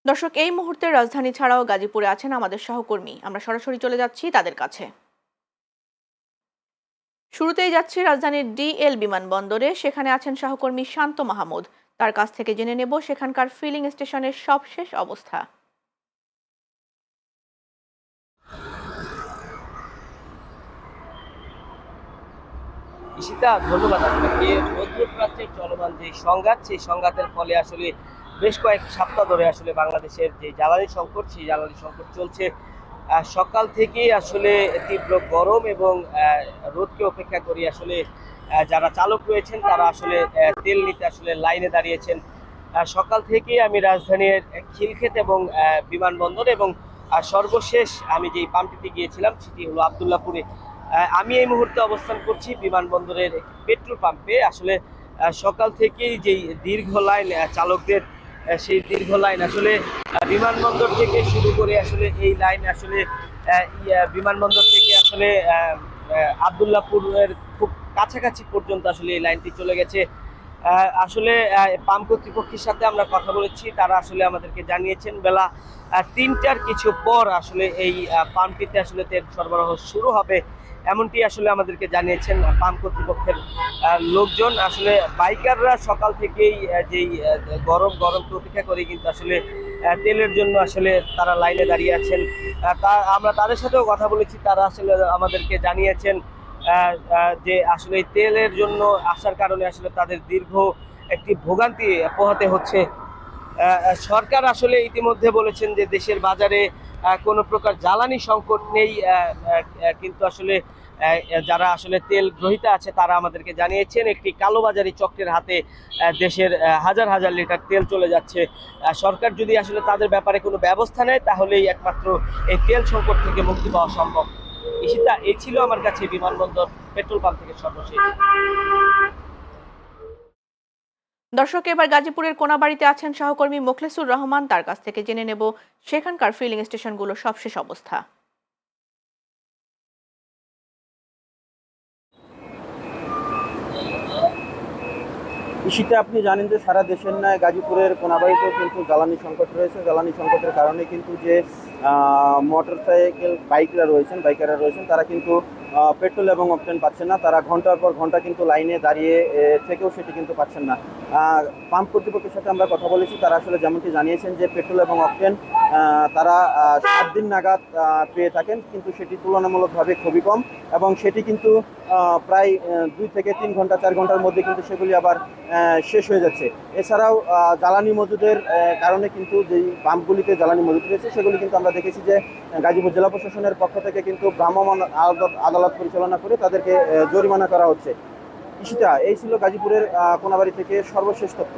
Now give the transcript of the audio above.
দর্শক, এই মুহূর্তে রাজধানী ছাড়াও গাজীপুরে আছেন আমাদের সহকর্মী। আমরা সরাসরি চলে যাচ্ছি তাদের কাছে। শুরুতেই যাচ্ছি রাজধানীর ডিএল বিমানবন্দরে। সেখানে আছেন সহকর্মী শান্ত মাহমুদ। তার কাছ থেকে জেনে নেব সেখানকার ফিলিং স্টেশনের সবশেষ অবস্থা। ঈশিতা, ধন্যবাদ আপনাকে। মধ্যপ্রাচ্যের চলমান যে সংঘাত, সেই সংঘাতের ফলে আসলে বেশ কয়েক সপ্তাহ ধরে আসলে বাংলাদেশের যে জ্বালানি সংকট, সেই জ্বালানি সংকট চলছে। সকাল থেকেই আসলে তীব্র গরম এবং রোদকে উপেক্ষা করে আসলে যারা চালক রয়েছেন তারা আসলে তেল নিতে আসলে লাইনে দাঁড়িয়েছেন। সকাল থেকেই আমি রাজধানীর খিলক্ষেত এবং বিমানবন্দর এবং সর্বশেষ আমি যেই পাম্পটিতে গিয়েছিলাম সেটি হলো আবদুল্লাপুরে। আমি এই মুহূর্তে অবস্থান করছি বিমানবন্দরের পেট্রোল পাম্পে। আসলে সকাল থেকেই যেই দীর্ঘ লাইন চালকদের, সেই দীর্ঘ লাইন আসলে বিমানবন্দর থেকে শুরু করে আসলে এই লাইন আসলে বিমানবন্দর থেকে আসলে আবদুল্লাপুরের খুব কাছাকাছি পর্যন্ত আসলে এই লাইনটি চলে গেছে। আসলে পাম্প কর্তৃপক্ষের সাথে আমরা কথা বলেছি, তারা আসলে আমাদেরকে জানিয়েছেন বেলা ৩টার কিছু পর আসলে এই পাম্পটিতে আসলে তেল সরবরাহ শুরু হবে, এমনটি আসলে আমাদেরকে জানিয়েছেন পাম্প কর্তৃপক্ষের লোকজন। আসলে বাইকাররা সকাল থেকেই যেই গরমকে উপেক্ষা করে কিন্তু আসলে তেলের জন্য আসলে তারা লাইনে দাঁড়িয়ে আছেন। আমরা তাদের সাথেও কথা বলেছি, তারা আসলে আমাদেরকে জানিয়েছেন যে আসলে এই তেলের জন্য আসার কারণে আসলে তাদের দীর্ঘ একটি ভোগান্তি পোহাতে হচ্ছে। সরকার আসলে ইতিমধ্যে বলেছেন যে দেশের বাজারে কোনো প্রকার জ্বালানি সংকট নেই, কিন্তু আসলে যারা আসলে তেল গ্রহীতা আছে তারা আমাদেরকে জানিয়েছেন একটি কালোবাজারি চক্রের হাতে দেশের হাজার হাজার লিটার তেল চলে যাচ্ছে। সরকার যদি আসলে তাদের ব্যাপারে কোনো ব্যবস্থা নেয় তাহলেই একমাত্র এই তেল সংকট থেকে মুক্তি পাওয়া সম্ভব। ঈশিতা, এই ছিল আমার কাছে বিমানবন্দর পেট্রোল পাম্প থেকে সর্বশেষ। দর্শক, এবার গাজীপুরের কোনাবাড়িতে আছেন সহকর্মী মোখলেসুর রহমান। তার কাছ থেকে জেনে নেব সেখানকার ফিলিং স্টেশনগুলোর সবশেষ অবস্থা। কৃষিতে আপনি জানেন যে সারা দেশের ন্যায় গাজীপুরের কোনাবাড়িতেও কিন্তু জ্বালানি সংকট রয়েছে। জ্বালানি সংকটের কারণে কিন্তু যে মোটরসাইকেল বাইকাররা রয়েছেন তারা কিন্তু পেট্রোল এবং অকটেন পাচ্ছেন না। তারা ঘন্টার পর ঘন্টা কিন্তু লাইনে দাঁড়িয়ে থেকেও সেটি কিন্তু পাচ্ছেন না। পাম্প কর্তৃপক্ষের সাথে আমরা কথা বলেছি, তারা আসলে যেমনটি জানিয়েছেন যে পেট্রোল এবং অকটেন তারা 7 দিন নাগাদ পেয়ে থাকেন, কিন্তু সেটি তুলনামূলকভাবে খুবই কম এবং সেটি কিন্তু প্রায় 2 থেকে 3 ঘন্টা 4 ঘন্টার মধ্যে কিন্তু সেগুলি আবার শেষ হয়ে যাচ্ছে। এছাড়াও জ্বালানি মজুদের কারণে কিন্তু যেই পাম্পগুলিতে জ্বালানি মজুদ রয়েছে সেগুলি কিন্তু আমরা দেখেছি যে গাজীপুর জেলা প্রশাসনের পক্ষ থেকে কিন্তু ভ্রাম্যমাণ আদালত পরিচালনা করে তাদেরকে জরিমানা করা হচ্ছে। ঈশিতা, এই ছিল গাজীপুরের কোনাবাড়ি থেকে সর্বশেষ তথ্য।